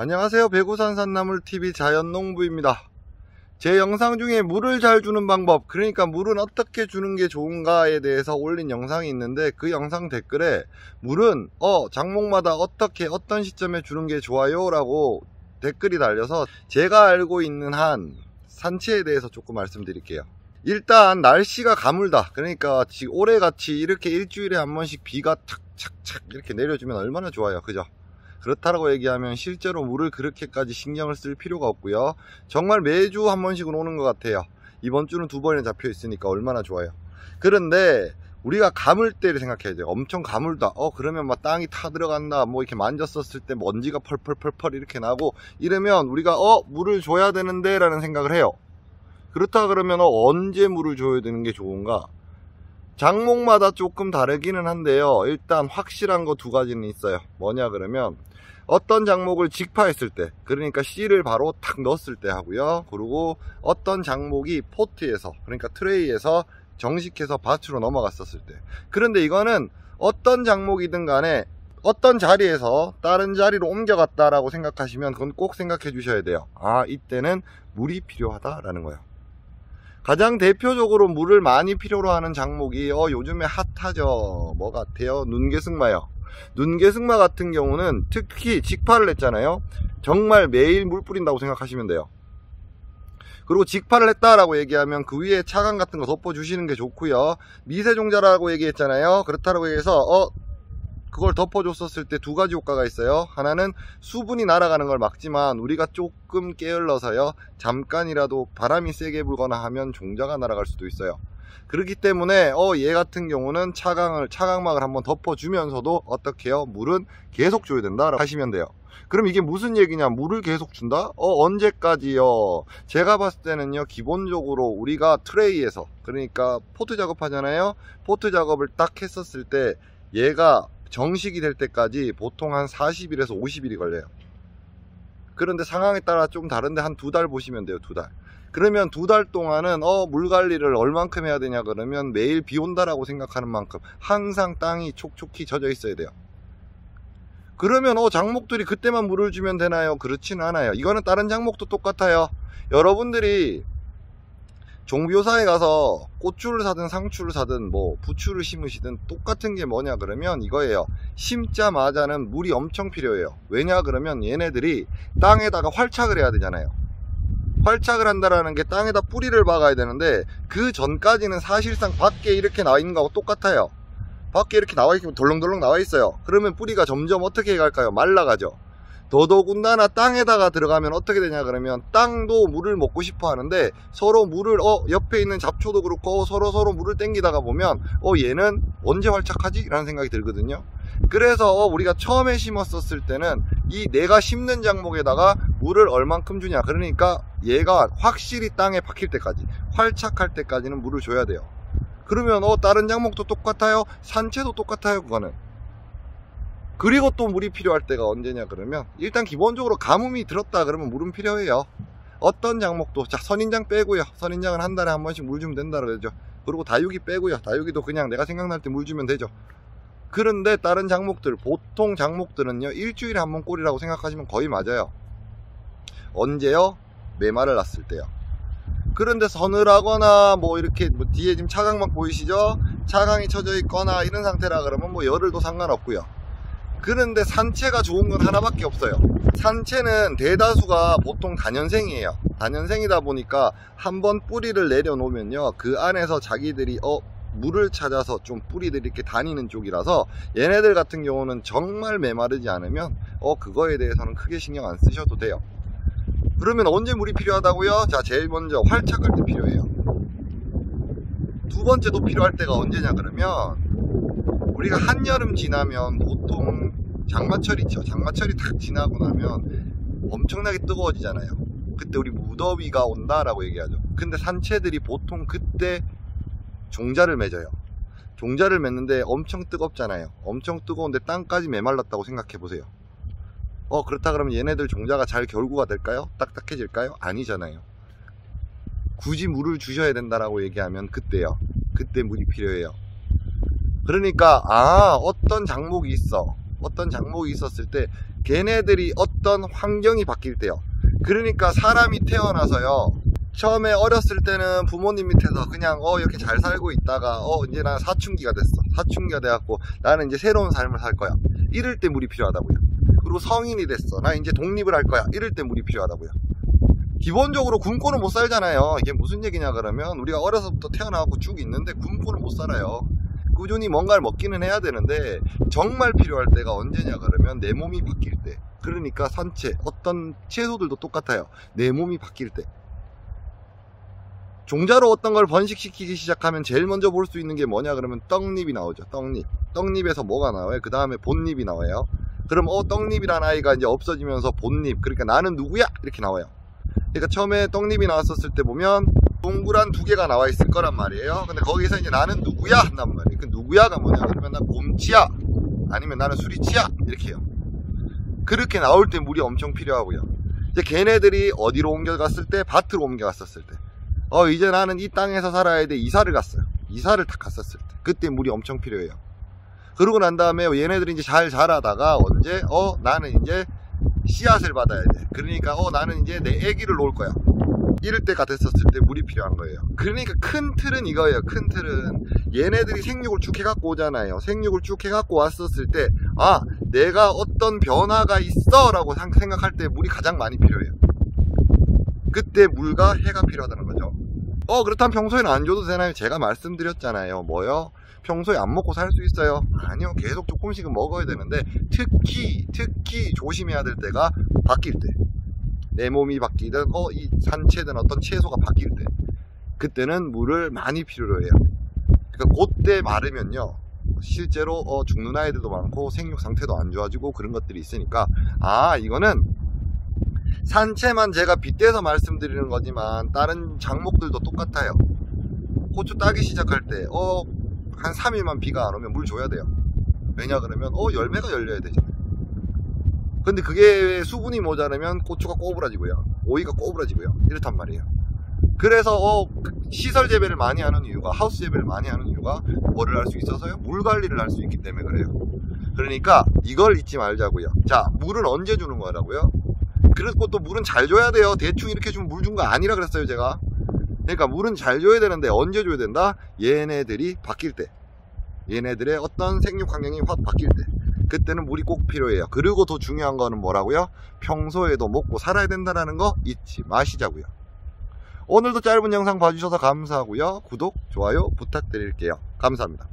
안녕하세요. 배구산 산나물TV 자연농부입니다. 제 영상 중에 물을 잘 주는 방법, 그러니까 물은 어떻게 주는 게 좋은가에 대해서 올린 영상이 있는데, 그 영상 댓글에 물은 작목마다 어떻게 어떤 시점에 주는 게 좋아요 라고 댓글이 달려서 제가 알고 있는 한 산치에 대해서 조금 말씀드릴게요. 일단 날씨가 가물다, 그러니까 지금 올해같이 이렇게 일주일에 한 번씩 비가 착착착 이렇게 내려주면 얼마나 좋아요, 그죠? 그렇다고 얘기하면 실제로 물을 그렇게까지 신경을 쓸 필요가 없고요. 정말 매주 한 번씩은 오는 것 같아요. 이번 주는 2번이나 잡혀 있으니까 얼마나 좋아요. 그런데 우리가 가물 때를 생각해야 돼요. 엄청 가물다. 그러면 막 땅이 타 들어간다. 뭐 이렇게 만졌었을 때 먼지가 펄펄펄펄 이렇게 나고 이러면 우리가 물을 줘야 되는데 라는 생각을 해요. 그렇다 그러면 언제 물을 줘야 되는 게 좋은가? 작목마다 조금 다르기는 한데요. 일단 확실한 거 2가지는 있어요. 뭐냐 그러면 어떤 작목을 직파했을 때, 그러니까 씨를 바로 탁 넣었을 때 하고요. 그리고 어떤 작목이 포트에서, 그러니까 트레이에서 정식해서 밭으로 넘어갔었을 때. 그런데 이거는 어떤 작목이든 간에 어떤 자리에서 다른 자리로 옮겨갔다라고 생각하시면 그건 꼭 생각해 주셔야 돼요. 이때는 물이 필요하다라는 거예요. 가장 대표적으로 물을 많이 필요로 하는 작목이 요즘에 핫하죠. 뭐 같아요? 눈개승마요. 눈개승마 같은 경우는 특히 직파를 했잖아요. 정말 매일 물 뿌린다고 생각하시면 돼요. 그리고 직파를 했다라고 얘기하면 그 위에 차강 같은 거 덮어주시는 게 좋고요. 미세종자라고 얘기했잖아요. 그렇다고 해서 그걸 덮어줬었을 때 2가지 효과가 있어요. 하나는 수분이 날아가는 걸 막지만 우리가 조금 게을러서요, 잠깐이라도 바람이 세게 불거나 하면 종자가 날아갈 수도 있어요. 그렇기 때문에 얘 같은 경우는 차강막을 한번 덮어주면서도 어떻게 해요? 물은 계속 줘야 된다라고 하시면 돼요. 그럼 이게 무슨 얘기냐? 물을 계속 준다? 언제까지요? 제가 봤을 때는요, 기본적으로 우리가 트레이에서, 그러니까 포트 작업하잖아요. 포트 작업을 딱 했었을 때 얘가 정식이 될 때까지 보통 한 40일에서 50일이 걸려요. 그런데 상황에 따라 좀 다른데 한 2달 보시면 돼요. 2달. 그러면 2달 동안은 물 관리를 얼만큼 해야 되냐 그러면 매일 비 온다라고 생각하는 만큼 항상 땅이 촉촉히 젖어 있어야 돼요. 그러면 작목들이 그때만 물을 주면 되나요? 그렇지는 않아요. 이거는 다른 작목도 똑같아요. 여러분들이 종묘사에 가서 고추를 사든 상추를 사든 뭐 부추를 심으시든 똑같은 게 뭐냐 그러면 이거예요. 심자마자는 물이 엄청 필요해요. 왜냐 그러면 얘네들이 땅에다가 활착을 해야 되잖아요. 활착을 한다라는 게 땅에다 뿌리를 박아야 되는데 그 전까지는 사실상 밖에 이렇게 나와 있는 거하고 똑같아요. 밖에 이렇게 나와 있으면 덜렁덜렁 나와 있어요. 그러면 뿌리가 점점 어떻게 갈까요? 말라가죠. 더더군다나 땅에다가 들어가면 어떻게 되냐 그러면 땅도 물을 먹고 싶어 하는데 서로 물을 옆에 있는 잡초도 그렇고 서로 물을 땡기다가 보면 얘는 언제 활착하지? 라는 생각이 들거든요. 그래서 우리가 처음에 심었었을 때는 이 내가 심는 작목에다가 물을 얼만큼 주냐, 그러니까 얘가 확실히 땅에 박힐 때까지, 활착할 때까지는 물을 줘야 돼요. 그러면 다른 작목도 똑같아요. 산채도 똑같아요. 그거는. 그리고 또 물이 필요할 때가 언제냐 그러면 일단 기본적으로 가뭄이 들었다 그러면 물은 필요해요. 어떤 작목도, 자, 선인장 빼고요. 선인장은 한 달에 한 번씩 물 주면 된다 그러죠. 그리고 다육이 빼고요. 다육이도 그냥 내가 생각날 때 물 주면 되죠. 그런데 다른 작목들, 보통 작목들은요, 일주일에 한 번 꼴이라고 생각하시면 거의 맞아요. 언제요? 메마를 놨을 때요. 그런데 서늘하거나 뭐 이렇게 뒤에 지금 차강막 보이시죠? 차강이 쳐져 있거나 이런 상태라 그러면 뭐 열흘도 상관없고요. 그런데 산채가 좋은 건 하나밖에 없어요. 산채는 대다수가 보통 다년생이에요. 다년생이다 보니까 한번 뿌리를 내려놓으면요, 그 안에서 자기들이 물을 찾아서 좀 뿌리들이 이렇게 다니는 쪽이라서 얘네들 같은 경우는 정말 메마르지 않으면 그거에 대해서는 크게 신경 안 쓰셔도 돼요. 그러면 언제 물이 필요하다고요? 자, 제일 먼저 활착할 때 필요해요. 2번째도 필요할 때가 언제냐 그러면 우리가 한여름 지나면 보통 장마철 있죠. 장마철이 딱 지나고 나면 엄청나게 뜨거워지잖아요. 그때 우리 무더위가 온다라고 얘기하죠. 근데 산채들이 보통 그때 종자를 맺어요. 종자를 맺는데 엄청 뜨겁잖아요. 엄청 뜨거운데 땅까지 메말랐다고 생각해 보세요. 그렇다 그러면 얘네들 종자가 잘 결구가 될까요? 딱딱해질까요? 아니잖아요. 굳이 물을 주셔야 된다라고 얘기하면 그때요. 그때 물이 필요해요. 그러니까 어떤 작목이 있어. 어떤 장목이 있었을 때 걔네들이 어떤 환경이 바뀔 때요. 그러니까 사람이 태어나서요, 처음에 어렸을 때는 부모님 밑에서 그냥 이렇게 잘 살고 있다가 이제 난 사춘기가 됐어. 사춘기가 돼갖고 나는 이제 새로운 삶을 살 거야. 이럴 때 물이 필요하다고요. 그리고 성인이 됐어. 나 이제 독립을 할 거야. 이럴 때 물이 필요하다고요. 기본적으로 굶고는 못 살잖아요. 이게 무슨 얘기냐 그러면, 우리가 어려서부터 태어나고 쭉 있는데 굶고는 못 살아요. 꾸준히 뭔가를 먹기는 해야 되는데, 정말 필요할 때가 언제냐 그러면 내 몸이 바뀔 때. 그러니까 산채, 어떤 채소들도 똑같아요. 내 몸이 바뀔 때. 종자로 어떤 걸 번식시키기 시작하면 제일 먼저 볼 수 있는 게 뭐냐 그러면 떡잎이 나오죠. 떡잎에서 뭐가 나와요? 그 다음에 본잎이 나와요. 그럼 떡잎이란 아이가 이제 없어지면서 본잎, 그러니까 나는 누구야? 이렇게 나와요. 그러니까 처음에 떡잎이 나왔었을 때 보면 동그란 두 개가 나와 있을 거란 말이에요. 근데 거기서 이제 나는 누구야? 한단 말이에요. 그 누구야가 뭐냐 그러면 나 곰치야, 아니면 나는 수리치야, 이렇게 해요. 그렇게 나올 때 물이 엄청 필요하고요. 이제 걔네들이 어디로 옮겨갔을 때, 밭으로 옮겨갔었을 때, 이제 나는 이 땅에서 살아야 돼. 이사를 갔어요. 이사를 딱 갔었을 때, 그때 물이 엄청 필요해요. 그러고 난 다음에 얘네들이 이제 잘 자라다가 언제 나는 이제 씨앗을 받아야 돼. 그러니까 나는 이제 내 아기를 놓을 거야. 이럴 때가 됐었을 때 물이 필요한 거예요. 그러니까 큰 틀은 이거예요. 큰 틀은 얘네들이 생육을 쭉 해갖고 오잖아요. 생육을 쭉 해갖고 왔었을 때, 내가 어떤 변화가 있어 라고 생각할 때 물이 가장 많이 필요해요. 그때 물과 해가 필요하다는 거죠. 그렇다면 평소에는 안 줘도 되나요? 제가 말씀드렸잖아요. 뭐요? 평소에 안 먹고 살 수 있어요? 아니요. 계속 조금씩은 먹어야 되는데, 특히 조심해야 될 때가 바뀔 때. 내 몸이 바뀌든 이 산채든 어떤 채소가 바뀔 때, 그때는 물을 많이 필요로 해요. 그러니까 그때 마르면요, 실제로 죽는 아이들도 많고 생육 상태도 안 좋아지고 그런 것들이 있으니까, 이거는 산채만 제가 빗대서 말씀드리는 거지만 다른 장목들도 똑같아요. 고추 따기 시작할 때 한 3일만 비가 안 오면 물 줘야 돼요. 왜냐 그러면 열매가 열려야 되잖아요. 근데 그게 수분이 모자라면 고추가 꼬부라지고요, 오이가 꼬부라지고요, 이렇단 말이에요. 그래서 시설 재배를 많이 하는 이유가, 하우스 재배를 많이 하는 이유가 뭐를 할 수 있어서요? 물 관리를 할 수 있기 때문에 그래요. 그러니까 이걸 잊지 말자고요. 자, 물은 언제 주는 거라고요? 그리고 또 물은 잘 줘야 돼요. 대충 이렇게 주면 물 준 거 아니라 그랬어요, 제가. 그러니까 물은 잘 줘야 되는데 언제 줘야 된다? 얘네들이 바뀔 때, 얘네들의 어떤 생육 환경이 확 바뀔 때, 그때는 물이 꼭 필요해요. 그리고 더 중요한 거는 뭐라고요? 평소에도 먹고 살아야 된다는 거 잊지 마시자고요. 오늘도 짧은 영상 봐주셔서 감사하고요. 구독, 좋아요 부탁드릴게요. 감사합니다.